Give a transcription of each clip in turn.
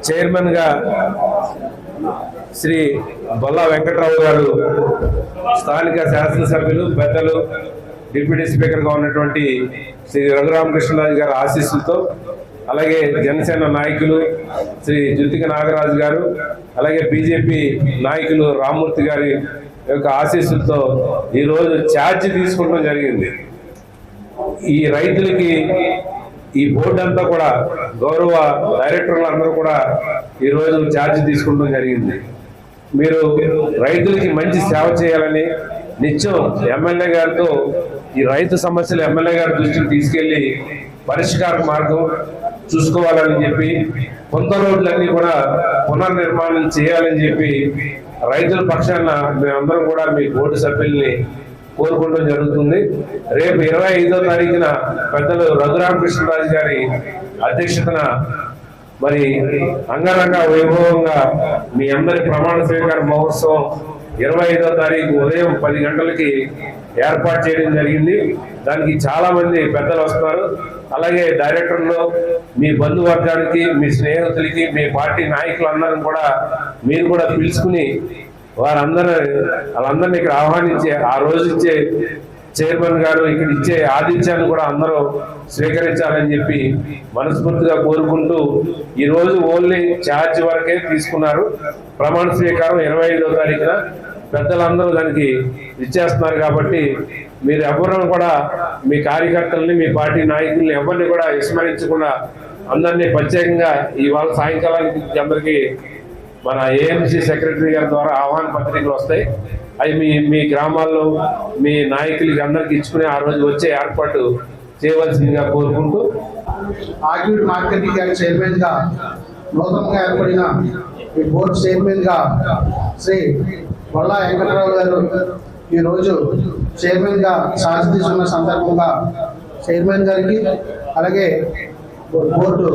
చైర్మన్గా శ్రీ బొల్లా వెంకట్రావు గారు, స్థానిక శాసనసభ్యులు పెద్దలు, డిప్యూటీ స్పీకర్గా ఉన్నటువంటి శ్రీ రఘురామకృష్ణరాజు గారి ఆశీస్సులతో, అలాగే జనసేన నాయకులు శ్రీ జుత్తిక నాగరాజు గారు, అలాగే బీజేపీ నాయకులు రామ్మూర్తి గారి యొక్క ఆశీస్సులతో ఈరోజు ఛార్జ్ తీసుకోవడం జరిగింది. ఈ రైతులకి ఈ బోర్డు అంతా కూడా గౌరవ డైరెక్టర్లు అందరూ కూడా ఈరోజు ఛార్జ్ తీసుకోవడం జరిగింది. మీరు రైతులకి మంచి సేవ చేయాలని నిత్యం ఎమ్మెల్యే గారితో ఈ రైతు సమస్యలు ఎమ్మెల్యే గారి దృష్టికి తీసుకెళ్లి పరిష్కార మార్గం చూసుకోవాలని చెప్పి, కొంత రోడ్లన్నీ కూడా పునర్నిర్మాణం చేయాలని చెప్పి రైతుల పక్షాన మేమందరం కూడా మీ బోర్డు సభ్యుల్ని కోరుకోవడం జరుగుతుంది. రేపు 25వ తారీఖున పెద్దలు రఘురామకృష్ణరాజు గారి అధ్యక్షతన మరి అంగరంగ వైభవంగా మీ అందరి ప్రమాణ స్వీకార మహోత్సవం 25వ తారీఖు ఉదయం 10 గంటలకి ఏర్పాటు చేయడం జరిగింది. దానికి చాలా మంది పెద్దలు వస్తారు. అలాగే డైరెక్టర్లు, మీ బంధువర్గానికి, మీ స్నేహితులకి, మీ పార్టీ నాయకులందరినీ కూడా మీరు కూడా పిలుచుకుని వాళ్ళందరినీ ఇక్కడ ఆహ్వానించి ఆ రోజు ఇచ్చే చైర్మన్ గారు ఇక్కడ ఇచ్చే ఆతిథ్యాన్ని కూడా అందరూ స్వీకరించాలని చెప్పి మనస్ఫూర్తిగా కోరుకుంటూ, ఈరోజు ఓన్లీ ఛార్జ్ వరకే తీసుకున్నారు. ప్రమాణ స్వీకారం 25వ తారీఖున పెద్దలందరూ దానికి ఇచ్చేస్తున్నారు. కాబట్టి మీరు ఎవరు కూడా మీ కార్యకర్తల్ని, మీ పార్టీ నాయకుల్ని ఎవరిని కూడా విస్మరించకుండా అందరినీ ప్రత్యేకంగా ఇవాళ సాయంకాలానికి అందరికీ మన ఏఎంసీ సెక్రటరీ గారి ద్వారా ఆహ్వాన పత్రికలు వస్తాయి. అవి మీ గ్రామాల్లో మీ నాయకులకి అందరికి ఇచ్చుకుని ఆ రోజు వచ్చే ఏర్పాటు చేయవలసిందిగా కోరుకుంటూ, ఆర్గ్యూడ్ మార్కెటింగ్ యార్డ్ చైర్మన్ గా నూతనంగా ఏర్పడిన ఈ బోర్డు చైర్మన్ గా శ్రీ బొల్లా వెంకట్రావు గారు ఈరోజు చైర్మన్ గా ఛార్జ్ తీసుకున్న సందర్భంగా చైర్మన్ గారికి, అలాగే బోర్డు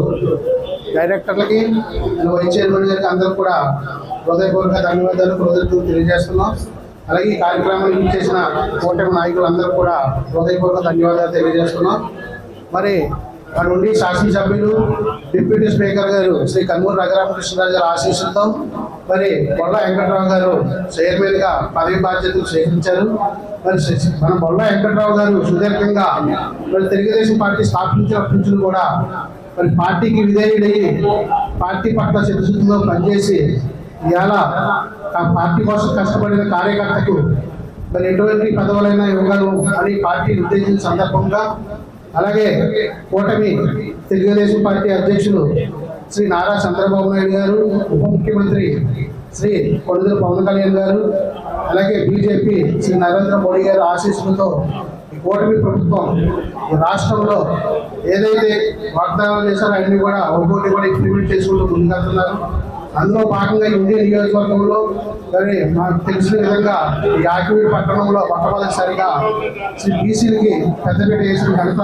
డైరెక్టర్లకి, వైస్ చైర్మన్ గారికి అందరూ కూడా హృదయపూర్వక ధన్యవాదాలు, కృతజ్ఞతలు తెలియజేస్తున్నాం. అలాగే ఈ కార్యక్రమాన్ని చేసిన కూటమి నాయకులందరూ కూడా హృదయపూర్వక ధన్యవాదాలు తెలియజేస్తున్నాం. మరి మన నుండి శాసనసభ్యులు, డిప్యూటీ స్పీకర్ గారు శ్రీ కన్మూరు రఘురామకృష్ణరాజు గారి ఆశీస్సులతో మరి బొల్లా వెంకట్రావు గారు చైర్మన్గా పదవి బాధ్యతలు స్వీకరించారు. మరి మన బొల్లా వెంకట్రావు గారు సుదీర్ఘంగా మరి తెలుగుదేశం పార్టీ స్థాపించినప్పటి నుంచి కూడా మరి పార్టీకి విధేయుడయ్యి పార్టీ పట్ల చిత్తశుద్ధితో పనిచేసి ఇవాళ ఆ పార్టీ కోసం కష్టపడిన కార్యకర్తకు మరి ఎటువంటి పదవులైనా ఇవ్వగలరు అని పార్టీ ఉద్దేశించిన సందర్భంగా, అలాగే కూటమి తెలుగుదేశం పార్టీ అధ్యక్షులు శ్రీ నారా చంద్రబాబు నాయుడు గారు, ఉప ముఖ్యమంత్రి శ్రీ కొణిదెల పవన్ కళ్యాణ్ గారు, అలాగే బీజేపీ శ్రీ నరేంద్ర మోడీ గారి ఆశీస్సులతో ఈ కూటమి ప్రభుత్వం రాష్ట్రంలో ఏదైతే వాగ్దానాలు చేశారో అన్ని కూడా ఒక్కొక్కటి కూడా ఇంప్లిమెంట్ చేసుకుంటూ ముందుకెళ్తున్నారు. అందులో భాగంగా ఇండియన్ నియోజకవర్గంలో మరి మాకు తెలిసిన విధంగా ఈ ఆకివీడు పట్టణంలో మొట్టమొదటిసారిగా శ్రీ బీసీలకి పెద్దపీట వేసిన ఘనత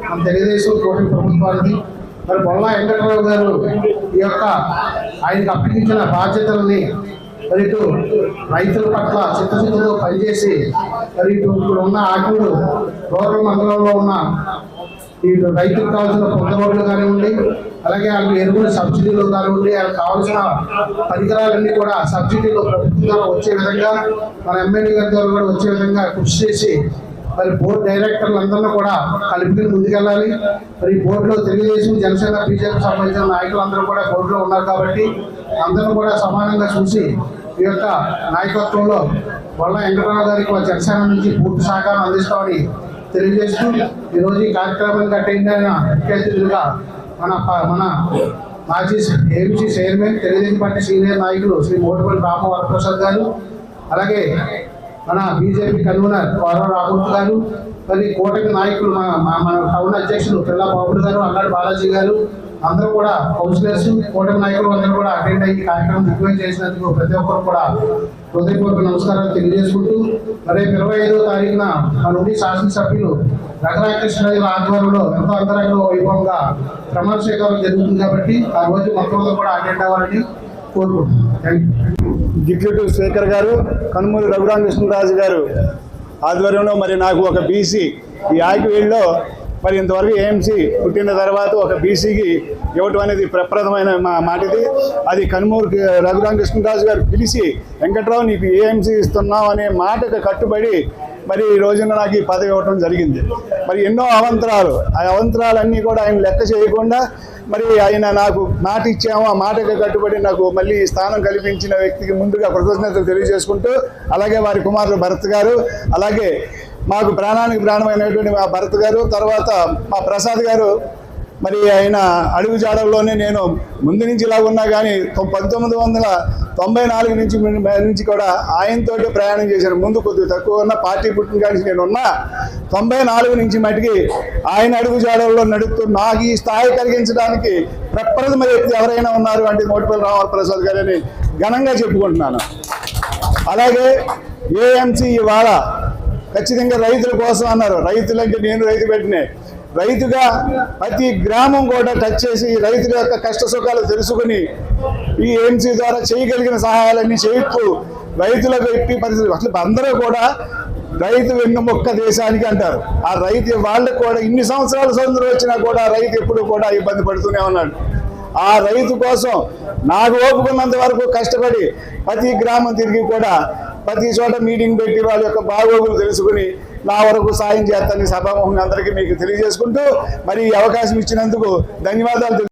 మన తెలుగుదేశం కూటమి ప్రభుత్వానికి. మరి బొల్లా వెంకట్రావు గారు ఈ యొక్క ఆయనకు అప్పగించిన బాధ్యతల్ని మరి ఇటు రైతుల పట్ల చిత్తశుద్ధితో పనిచేసి మరి ఇటు ఇప్పుడు ఉన్న ఆకివీడు రూరల్ మండలంలో ఉన్న ఈ రైతులకు కావాల్సిన పొంద రోడ్లు కానివ్వండి, అలాగే వాళ్ళకి ఎరువుల సబ్సిడీలు కానివ్వండి, వాళ్ళకి కావాల్సిన పరికరాలన్నీ కూడా సబ్సిడీలో ప్రభుత్వం ద్వారా వచ్చే విధంగా, మన ఎమ్మెల్యే గారి ద్వారా కూడా వచ్చే విధంగా కృషి చేసి మరి బోర్డు డైరెక్టర్లు అందరినీ కూడా కలుపుకుని ముందుకెళ్ళాలి. మరి బోర్డులో తెలుగుదేశం, జనసేన, బీజేపీ సంబంధించిన నాయకులు కూడా బోర్డులో ఉన్నారు. కాబట్టి అందరూ కూడా సమానంగా చూసి ఈ యొక్క నాయకత్వంలో బొల్లా వెంకటరావు గారికి జనసేన నుంచి పూర్తి సహకారం అందిస్తామని తెలియజేస్తూ, ఈరోజు ఈ కార్యక్రమానికి అటెండ్ అయిన ముఖ్య అతిథులుగా మన మాజీ AMC chairman, Telugu Desam party senior నాయకులు శ్రీ మోటిపల్లి రామవరప్రసాద్ గారు, అలాగే మన బీజేపీ కన్వీనర్ కోరవ రామూర్తి గారు, మరి కూటమి నాయకులు మన టౌన్ అధ్యక్షులు పిల్లా బాబుడు గారు, అల్లాడి బాలాజీ గారు, అందరూ కూడా కౌన్సిలర్స్, కూటమి నాయకులు అందరూ కూడా అటెండ్ అయ్యి కార్యక్రమం దిగ్విజయం చేసినందుకు ప్రతి ఒక్కరు కూడా హృదయపూర్వక నమస్కారాలు తెలియజేసుకుంటూ, మరి 25వ తారీఖున మన నుండి శాసనసభ్యులు రఘురామకృష్ణరాజు ఆధ్వర్యంలో ఎంతో అంతరంగ వైభవంగా ప్రమాణ స్వీకారం జరుగుతుంది. కాబట్టి ఆ రోజు మొత్తంలో కూడా అటెండ్ అవ్వాలని కోరుకుంటున్నాను. డిప్యూటీ స్పీకర్ గారు కన్మూరి రఘురామకృష్ణరాజు గారు ఆధ్వర్యంలో మరి నాకు ఒక బీసీ ఈ ఆకివీడులో మరి ఇంతవరకు ఏఎంసీ పుట్టిన తర్వాత ఒక బీసీకి ఇవ్వటం అనేది ప్రప్రదమైన మాట ఇది. అది కనుమూరు రఘురామకృష్ణరాజు గారు పిలిచి వెంకట్రావు నీకు ఏఎంసీ ఇస్తున్నాం అనే మాటకు కట్టుబడి మరి ఈ రోజున నాకు ఈ పదవి ఇవ్వటం జరిగింది. మరి ఎన్నో అవంతరాలు, ఆ అవంతరాలన్నీ కూడా ఆయన లెక్క చేయకుండా మరి ఆయన నాకు మాట ఇచ్చాము, ఆ మాటకు కట్టుబడి నాకు మళ్ళీ ఈ స్థానం కల్పించిన వ్యక్తికి ముందుగా కృతజ్ఞతలు తెలియజేసుకుంటూ, అలాగే వారి కుమారులు భరత్ గారు, అలాగే మాకు ప్రాణానికి ప్రాణమైనటువంటి మా భరత్ గారు, తర్వాత మా ప్రసాద్ గారు, మరి ఆయన అడుగు జాడల్లోనే నేను ముందు నుంచి ఇలా ఉన్నా కానీ 1994 నుంచి కూడా ఆయనతోటి ప్రయాణం చేశాను. ముందు కొద్దిగా తక్కువ ఉన్న పార్టీ పుట్టిన కానీ నేను ఉన్నా 94 నుంచి మటుకి ఆయన అడుగు జాడల్లో నడుస్తూ నాకు ఈ స్థాయి కలిగించడానికి ప్రప్రథమ వ్యక్తి ఎవరైనా ఉన్నారు అంటే మోటిపల్లి రామప్రసాద్ గారని ఘనంగా చెప్పుకుంటున్నాను. అలాగే ఏఎంసీ ఇవాళ ఖచ్చితంగా రైతుల కోసం అన్నారు. రైతులంటే నేను రైతు పెట్టినే రైతుగా ప్రతి గ్రామం కూడా టచ్ చేసి రైతుల యొక్క కష్ట సుఖాలు తెలుసుకుని ఈ ఏఎంసీ ద్వారా చేయగలిగిన సహాయాలన్నీ చేస్తూ రైతులకు ఎట్టి పరిస్థితి అసలు అందరూ కూడా రైతు వెన్నుముక్క దేశానికి అంటారు. ఆ రైతు వాళ్ళకు కూడా ఇన్ని సంవత్సరాల స్వతంత్రం వచ్చినా కూడా రైతు ఎప్పుడు కూడా ఇబ్బంది పడుతూనే ఉన్నాడు. ఆ రైతు కోసం నాకు ఓపుకున్నంత వరకు కష్టపడి ప్రతి గ్రామం తిరిగి కూడా ప్రతి చోట మీటింగ్ పెట్టి వాళ్ళ యొక్క బాగోగులు తెలుసుకుని నా వరకు సాయం చేస్తానని సభాముఖంగా అందరికీ మీకు తెలియజేసుకుంటూ మరి ఈ అవకాశం ఇచ్చినందుకు ధన్యవాదాలు.